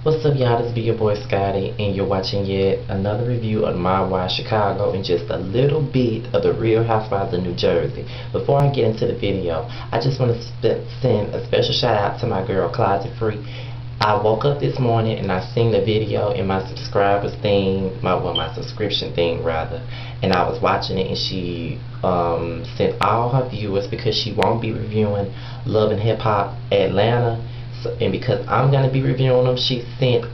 What's up, y'all? This be your boy Scotty, and you're watching yet another review of my Wild Chicago and just a little bit of the Real Housewives of New Jersey. Before I get into the video, I just want to send a special shout out to my girl Closet Freak. I woke up this morning and I seen the video in my subscribers thing, my subscription thing rather, and I was watching it, and she sent all her viewers because she won't be reviewing Love and Hip Hop Atlanta. And because I'm going to be reviewing them, she sent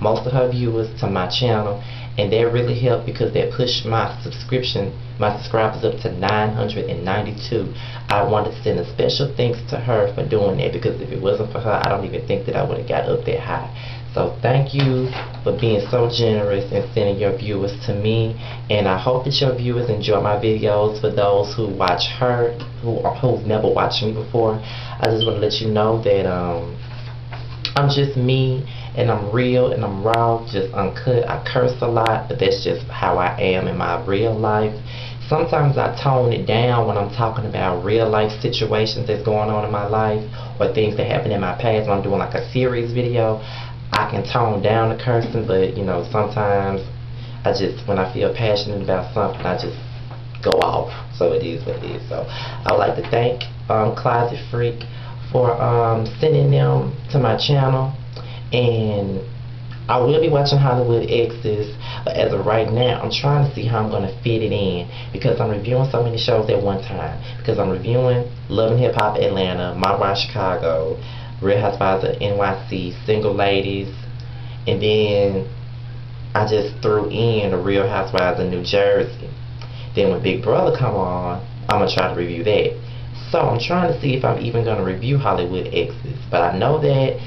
most of her viewers to my channel, and that really helped because that pushed my subscribers up to 992. I wanted to send a special thanks to her for doing that, because if it wasn't for her, I don't even think that I would have got up that high. So thank you for being so generous and sending your viewers to me, and I hope that your viewers enjoy my videos. For those who watch her, who've never watched me before, I just want to let you know that I'm just me, and I'm real, and I'm raw, just uncut. I curse a lot, but that's just how I am in my real life. Sometimes I tone it down when I'm talking about real life situations that's going on in my life, or things that happened in my past. When I'm doing like a series video, I can tone down the cursing, but you know, sometimes when I feel passionate about something, I just go off. So it is what it is. So I would like to thank Closet Freak for sending them to my channel, and I will be watching Hollywood Exes, but as of right now, I'm trying to see how I'm going to fit it in, because I'm reviewing so many shows at one time. Because I'm reviewing Love and Hip Hop Atlanta, My Wild Chicago, Real Housewives of NYC, Single Ladies, and then I just threw in the Real Housewives of New Jersey. Then when Big Brother come on, I'm going to try to review that. So I'm trying to see if I'm even going to review Hollywood Exes, but I know that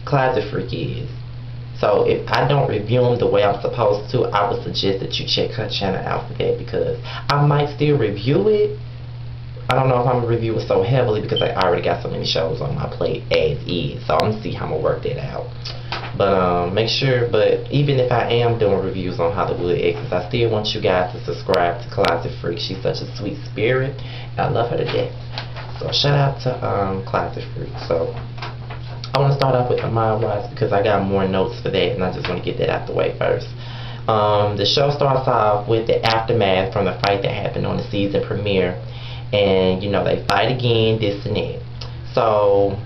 Closet Freak is. So if I don't review them the way I'm supposed to, I would suggest that you check her channel out for that, because I might still review it. I don't know if I'm going to review it so heavily, because I already got so many shows on my plate as is. So I'm going to see how I'm going to work that out. But make sure, but even if I am doing reviews on Hollywood Exes, I still want you guys to subscribe to Closet Freak. She's such a sweet spirit, and I love her to death. So shout out to Closet Freak. So I want to start off with the My Wives, because I got more notes for that, and I just want to get that out the way first. The show starts off with the aftermath from the fight that happened on the season premiere, and you know, they fight again, this and that. So,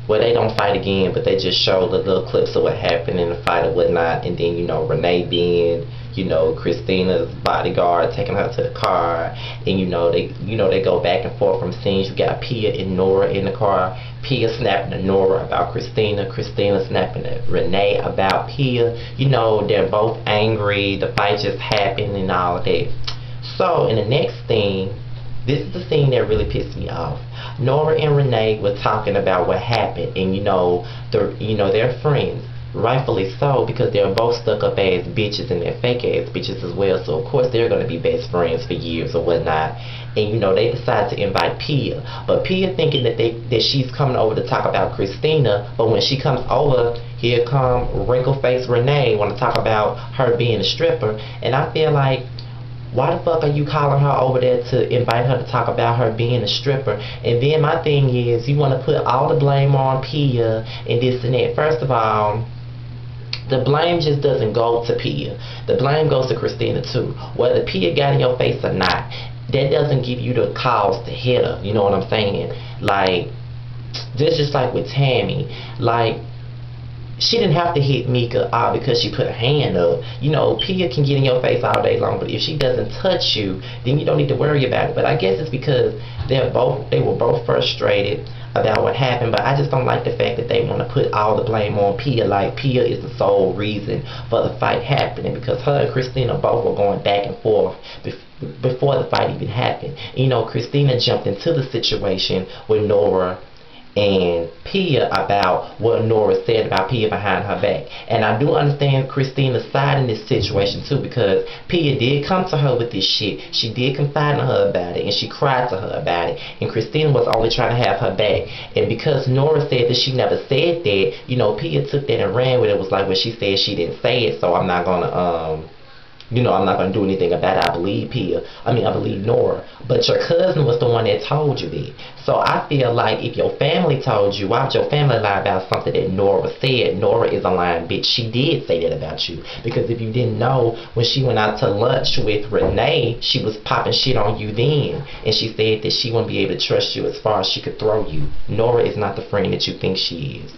well, they don't fight again, but they just show the little clips of what happened in the fight or whatnot. And then, you know, Renee being, you know, Christina's bodyguard, taking her to the car, and you know they go back and forth from scenes. You got Pia and Nora in the car. Pia snapping to Nora about Christina. Christina snapping to Renee about Pia. You know, they're both angry. The fight just happened and all of that. So in the next scene, this is the scene that really pissed me off. Nora and Renee were talking about what happened, and you know, they're friends, rightfully so, because they're both stuck up ass bitches, and they're fake ass bitches as well. So of course they're gonna be best friends for years or whatnot. And you know, they decide to invite Pia, but Pia thinking that she's coming over to talk about Christina. But when she comes over, here come wrinkle face Renee want to talk about her being a stripper, and I feel like, why the fuck are you calling her over there to invite her to talk about her being a stripper? And then my thing is, you want to put all the blame on Pia and this and that. First of all, the blame just doesn't go to Pia. The blame goes to Christina too. Whether Pia got in your face or not, that doesn't give you the cause to hit her. You know what I'm saying? Like, just like with Tammy, like, she didn't have to hit Mika because she put her hand up. You know, Pia can get in your face all day long, but if she doesn't touch you, then you don't need to worry about it. But I guess it's because they were both frustrated about what happened. But I just don't like the fact that they want to put all the blame on Pia, like Pia is the sole reason for the fight happening, because her and Christina both were going back and forth before the fight even happened. You know, Christina jumped into the situation with Nora and Pia about what Nora said about Pia behind her back. And I do understand Christina's side in this situation too, because Pia did come to her with this shit. She did confide in her about it, and she cried to her about it, and Christina was only trying to have her back. And because Nora said that she never said that, you know, Pia took that and ran with it. It was like, well, she said she didn't say it, so I'm not gonna you know, I'm not going to do anything about it. I believe Pia. I believe Nora. But your cousin was the one that told you that. So I feel like if your family told you, why would your family lie about something that Nora said? Nora is a lying bitch. She did say that about you. Because if you didn't know, when she went out to lunch with Renee, she was popping shit on you then. And she said that she wouldn't be able to trust you as far as she could throw you. Nora is not the friend that you think she is.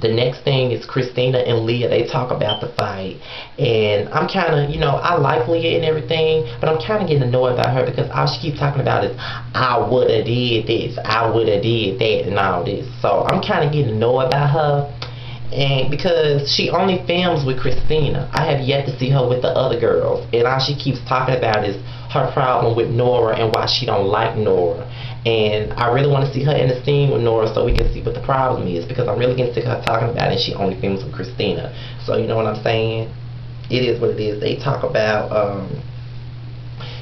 The next thing is Christina and Leah. They talk about the fight. And I'm kind of, you know, I like Leah and everything, but I'm kind of getting annoyed about her because all she keeps talking about is, I would have did this, I would have did that, and all this. So I'm kind of getting annoyed about her. And because she only films with Christina. I have yet to see her with the other girls. And all she keeps talking about is her problem with Nora and why she don't like Nora. And I really want to see her in the scene with Nora so we can see what the problem is, because I'm really getting sick of her talking about it and she only films with Christina. So you know what I'm saying? It is what it is. They talk about,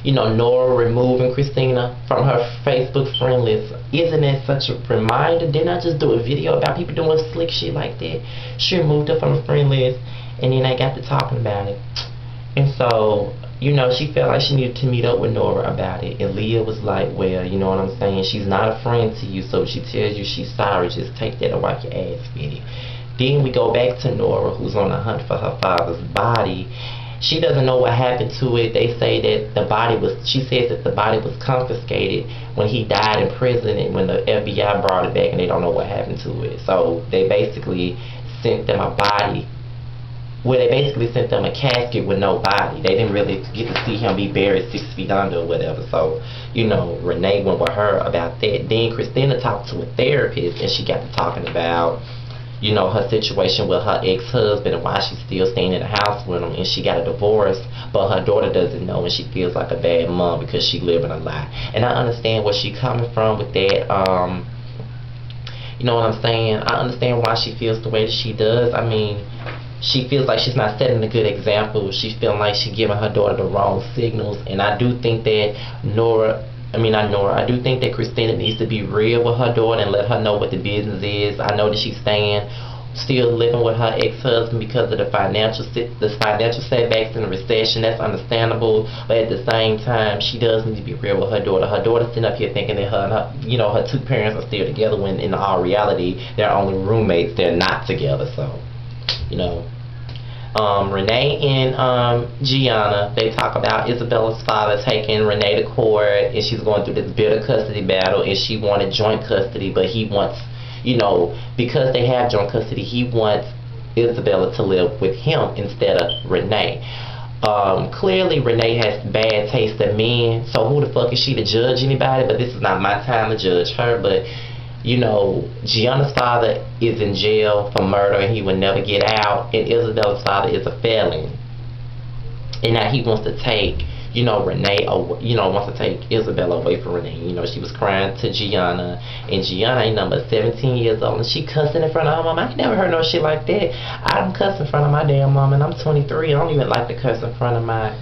you know, Nora removing Christina from her Facebook friend list. Isn't it such a reminder? Didn't I just do a video about people doing slick shit like that? She removed her from the friend list and then they got to talking about it. And so, you know, she felt like she needed to meet up with Nora about it. And Leah was like, well, you know what I'm saying? She's not a friend to you, so she tells you she's sorry. Just take that and wipe your ass with it. Then we go back to Nora, who's on a hunt for her father's body. She doesn't know what happened to it. They say that the body was, she says that the body was confiscated when he died in prison and when the FBI brought it back, and they don't know what happened to it. So they basically sent them a body. Well, they basically sent them a casket with no body. They didn't really get to see him be buried 6 feet under or whatever. So, you know, Renee went with her about that. Then Christina talked to a therapist and she got to talking about, you know, her situation with her ex-husband and why she's still staying in the house with him, and she got a divorce, but her daughter doesn't know, and she feels like a bad mom because she living a lie. And I understand where she's coming from with that. You know what I'm saying? I understand why she feels the way that she does. I mean, she feels like she's not setting a good example. She's feeling like she's giving her daughter the wrong signals. And I do think that I do think that Christina needs to be real with her daughter and let her know what the business is. I know that she's still living with her ex-husband because of the financial setbacks and the recession. That's understandable. But at the same time, she does need to be real with her daughter. Her daughter's sitting up here thinking that her two parents are still together, when in all reality, they're only roommates. They're not together. So, you know. Renee and Gianna, they talk about Isabella's father taking Renee to court, and she's going through this bitter custody battle, and she wanted joint custody, but he wants, you know, because they have joint custody, he wants Isabella to live with him instead of Renee. Clearly Renee has bad taste in men, so who the fuck is she to judge anybody? But this is not my time to judge her. But you know, Gianna's father is in jail for murder and he will never get out, and Isabella's father is a felon. And now he wants to take, you know, Renee, wants to take Isabella away from Renee. You know, she was crying to Gianna, and Gianna ain't number 17 years old, and she cussing in front of her mom. I ain't never heard no shit like that. I don't cuss in front of my damn mom, and I'm 23. I don't even like to cuss in front of my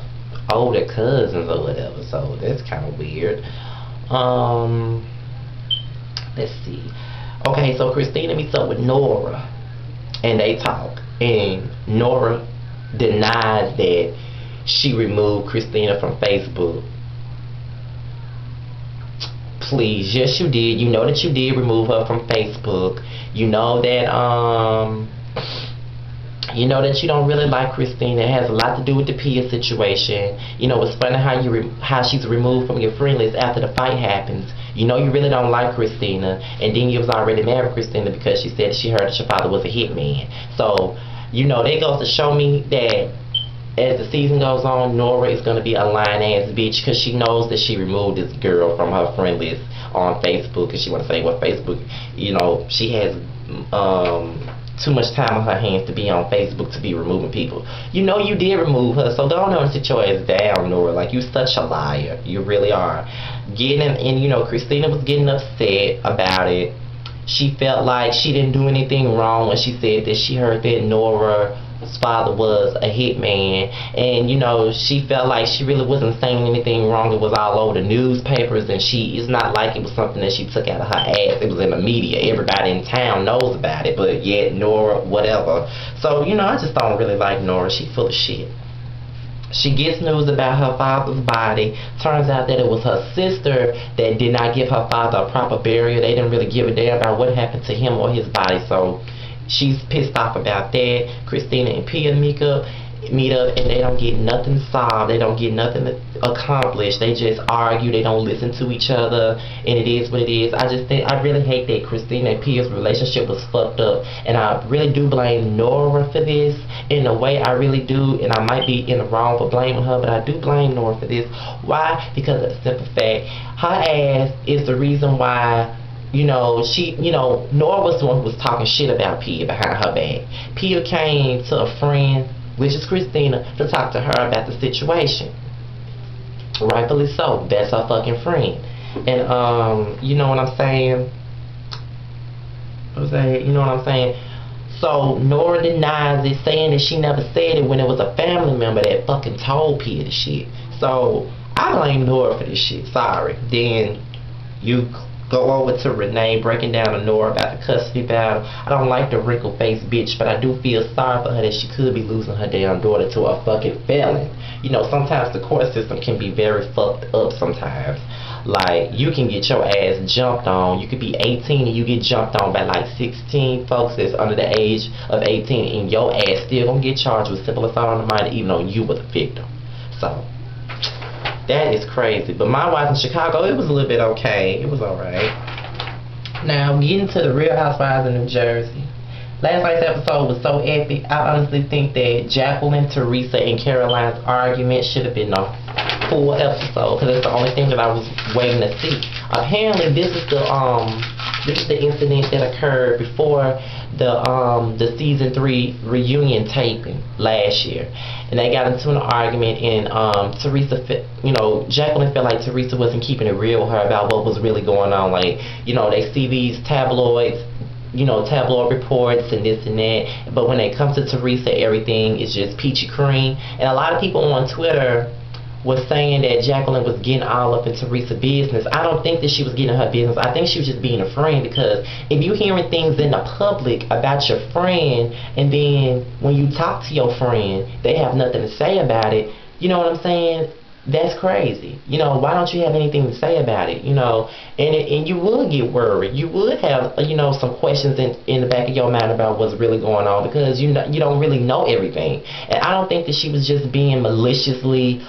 older cousins or whatever, so that's kind of weird. Let's see. Okay, so Christina meets up with Nora, and they talk, and Nora denies that she removed Christina from Facebook. Please, yes you did. You know that you did remove her from Facebook. You know that you know that you don't really like Christina. It has a lot to do with the Pia situation. You know, it's funny how she's removed from your friend list after the fight happens. You know you really don't like Christina, and then you was already mad with Christina because she said she heard that your father was a hitman. So, you know, that goes to show me that as the season goes on, Nora is going to be a lying-ass bitch because she knows that she removed this girl from her friend list on Facebook, and she want to say, well, Facebook, you know, she has too much time on her hands to be on Facebook to be removing people. You know you did remove her, so don't ever sit your ass down, Nora. Like, you such a liar. You really are. And you know, Christina was getting upset about it. She felt like she didn't do anything wrong when she said that she heard that Nora father was a hitman, and you know, she felt like she really wasn't saying anything wrong. It was all over the newspapers, and it's not like it was something that she took out of her ass. It was in the media. Everybody in town knows about it, but yet Nora, whatever. So, you know, I just don't really like Nora. She full of shit. She gets news about her father's body. Turns out that it was her sister that did not give her father a proper burial. They didn't really give a damn about what happened to him or his body. So she's pissed off about that. Christina and Pia meet up, and they don't get nothing solved. They don't get nothing accomplished. They just argue. They don't listen to each other, and it is what it is. I really hate that Christina and Pia's relationship was fucked up, and I really do blame Nora for this. In a way, I really do, and I might be in the wrong for blaming her, but I do blame Nora for this. Why? Because of the simple fact, her ass is the reason why. You know, Nora was the one who was talking shit about Pia behind her back. Pia came to a friend, which is Christina, to talk to her about the situation. Rightfully so. That's her fucking friend. And, you know what I'm saying? You know what I'm saying? So, Nora denies it, saying that she never said it when it was a family member that fucking told Pia the shit. So, I blame Nora for this shit. Sorry. Then, you go over to Renee, breaking down to Nora about the custody battle. I don't like the wrinkle-faced bitch, but I do feel sorry for her that she could be losing her damn daughter to a fucking felon. You know, sometimes the court system can be very fucked up sometimes. Like, you can get your ass jumped on. You could be 18 and you get jumped on by like 16 folks that's under the age of 18, and your ass still gonna get charged with simple assault on the minor even though you were the victim. So, that is crazy. But my wife in Chicago, it was a little bit okay. It was alright. Now, getting to the Real Housewives of New Jersey. Last night's episode was so epic. I honestly think that Jacqueline, Teresa, and Caroline's argument should have been a full episode, because it's the only thing that I was waiting to see. Apparently, this is the incident that occurred before the season 3 reunion taping last year, and they got into an argument, and Jacqueline felt like Teresa wasn't keeping it real with her about what was really going on. Like, you know, they see these tabloid reports and this and that, but when it comes to Teresa, everything is just peachy cream. And a lot of people on Twitter was saying that Jacqueline was getting all up in Teresa's business. I don't think that she was getting her business. I think she was just being a friend, because if you're hearing things in the public about your friend, and then when you talk to your friend, they have nothing to say about it, you know what I'm saying? That's crazy. You know, why don't you have anything to say about it? You know, and you would get worried. You would have, you know, some questions in the back of your mind about what's really going on, because you don't really know everything. And I don't think that she was just being maliciously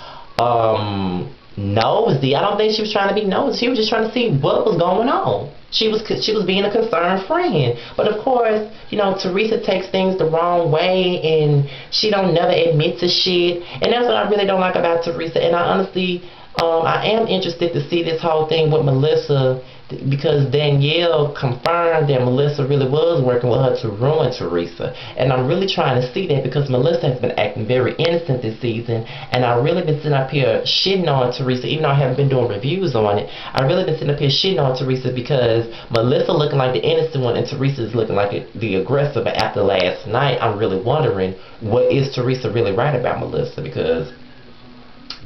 nosy. I don't think she was trying to be nosy. She was just trying to see what was going on. She was being a concerned friend. But of course, you know, Teresa takes things the wrong way, and she don't never admit to shit. And that's what I really don't like about Teresa. And I honestly, I am interested to see this whole thing with Melissa, because Danielle confirmed that Melissa really was working with her to ruin Teresa. And I'm really trying to see that, because Melissa has been acting very innocent this season, and I've really been sitting up here shitting on Teresa, even though I haven't been doing reviews on it. I've really been sitting up here shitting on Teresa, because Melissa looking like the innocent one and Teresa is looking like the aggressive. But after last night, I'm really wondering, what is Teresa really right about Melissa? Because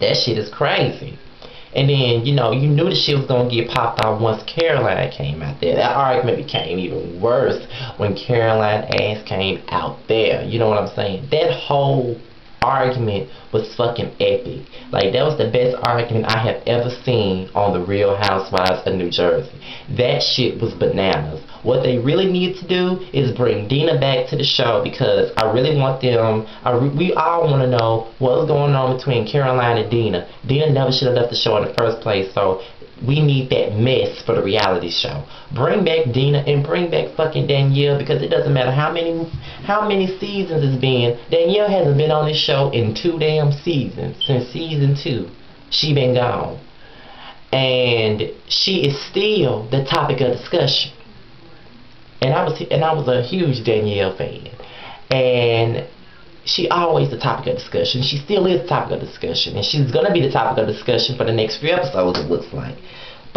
that shit is crazy. And then, you know, you knew the shit was going to get popped out once Caroline came out there. That argument became even worse when Caroline's ass came out there. You know what I'm saying? That whole argument was fucking epic. Like, that was the best argument I have ever seen on The Real Housewives of New Jersey. That shit was bananas. What they really need to do is bring Dina back to the show, because I really want them, we all want to know what's going on between Caroline and Dina. Dina never should have left the show in the first place, so we need that mess for the reality show. Bring back Dina and bring back fucking Danielle, because it doesn't matter how many seasons it's been. Danielle hasn't been on this show in 2 damn seasons. Since season 2, she been gone. And she is still the topic of discussion. And I was a huge Danielle fan. And she always the topic of discussion. She still is the topic of discussion. And she's going to be the topic of discussion for the next few episodes, it looks like.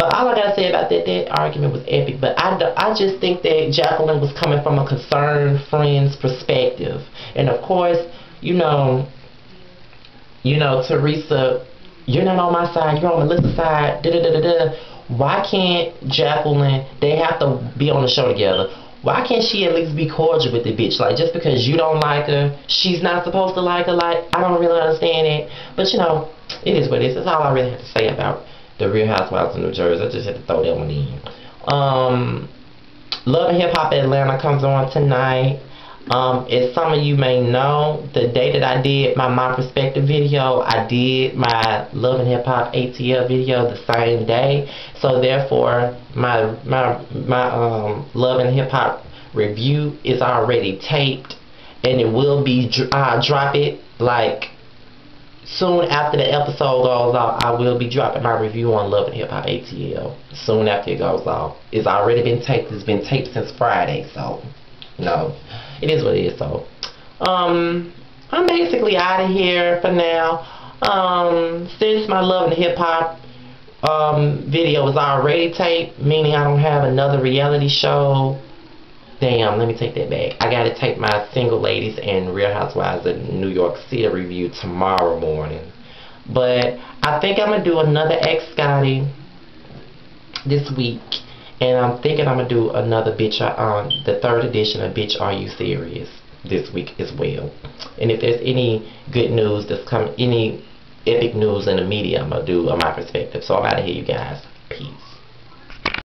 But all I gotta say about that argument was epic. But I just think that Jacqueline was coming from a concerned friend's perspective. And of course, Teresa, you're not on my side, you're on Melissa's side, Why can't Jacqueline, they have to be on the show together. Why can't she at least be cordial with the bitch? Like, just because you don't like her, she's not supposed to like her. Like, I don't really understand it. But, it is what it is. That's all I really have to say about the Real Housewives of New Jersey. I just had to throw that one in. Love and Hip Hop Atlanta comes on tonight. As some of you may know, the day that I did my perspective video, I did my Love and Hip Hop ATL video the same day. So therefore, my Love and Hip Hop review is already taped, and it will be drop it like soon after the episode goes off. I will be dropping my review on Love and Hip Hop ATL soon after it goes off. It's already been taped. It's been taped since Friday, so it is what it is. So I'm basically out of here for now. Since my Love and Hip Hop video is already taped, meaning I don't have another reality show. Damn, let me take that back. I gotta take my Single Ladies and Real Housewives of New York City review tomorrow morning. But I think I'm gonna do another Ex Scotty this week. And I'm thinking I'm going to do another the third edition of Bitch Are You Serious this week as well. And if there's any good news that's coming, any epic news in the media, I'm going to do on my perspective. So I'm out of here, you guys.